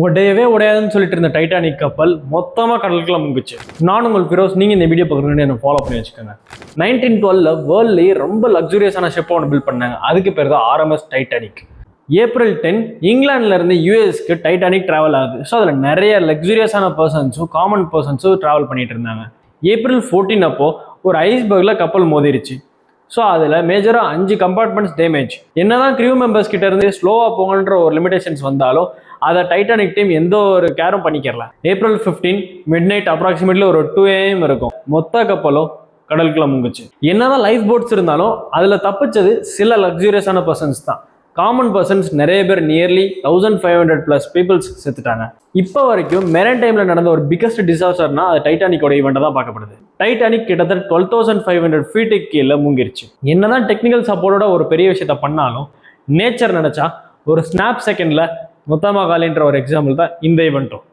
உடையவே உடையாதுன்னு சொல்லிட்டு இருந்த டைட்டானிக் கப்பல் மொத்தமாக கடலுக்குள்ள முங்குச்சு. நான் உங்கள் ஃபிரோஸ், நீங்கள் இந்த வீடியோ பார்க்குறீங்கன்னு என்ன ஃபாலோ பண்ணி வச்சுக்கோங்க. 1912 வேர்ல்ட்லேயே ரொம்ப லக்ஸூரியஸான ஷிப்பை ஒன்று பில்ட் பண்ணாங்க. அதுக்கு பேர் தான் RMS டைட்டானிக். April 10 இங்கிலாந்துல இருந்து யூஎஸ்க்கு டைட்டானிக் டிராவல் ஆகுது. ஸோ அதில் நிறைய லக்ஸூரியஸான பர்சன்ஸும் காமன் பர்சன்ஸும் டிராவல் பண்ணிட்டு இருந்தாங்க. April 14 அப்போ ஒரு ஐஸ்பர்கில் கப்பல் மோதிருச்சு. ஸோ அதில் மேஜராக 5 கம்பார்ட்மெண்ட்ஸ் டேமேஜ். என்னதான் கிரியூ மெம்பர்ஸ் கிட்ட இருந்து ஸ்லோவாக போங்கன்ற ஒரு லிமிடேஷன்ஸ் வந்தாலும் அதை டைட்டானிக் டீம் எந்த ஒரு கேரும் பண்ணிக்கிறல. April 15 மிட்நைட் அப்ராக்சிமேட்லி ஒரு 2 AM இருக்கும். மொத்த கப்பலும் கடலுக்குள்ள முங்குச்சு. என்னதான் லைஃப் போட்ஸ் இருந்தாலும் அதில் தப்பிச்சது சில லக்ஸூரியஸான பர்சன்ஸ் தான். காமன் பர்சன்ஸ் நிறைய பேர் நியர்லி 1500+ பீப்புள்ஸ் செத்துட்டாங்க. இப்போ வரைக்கும் மெரைன் டைம்ல நடந்த ஒரு பிகஸ்ட் டிசாஸ்டர்னா அது டைட்டானிக்கோட ஈவெண்ட் தான் பார்க்கப்படுது. டைட்டானிக் கிட்டத்தட்ட 12,500 ஃபீட்டுக்கு கீழே முங்கிருச்சு. என்னதான் டெக்னிக்கல் சப்போர்ட்டோட ஒரு பெரிய விஷயத்த பண்ணாலும் நேச்சர் நினைச்சா ஒரு ஸ்னாப் செகண்ட்ல மொத்தமாக காலின்ற ஒரு எக்ஸாம்பிள் தான் இந்த ஈவெண்ட்டும்.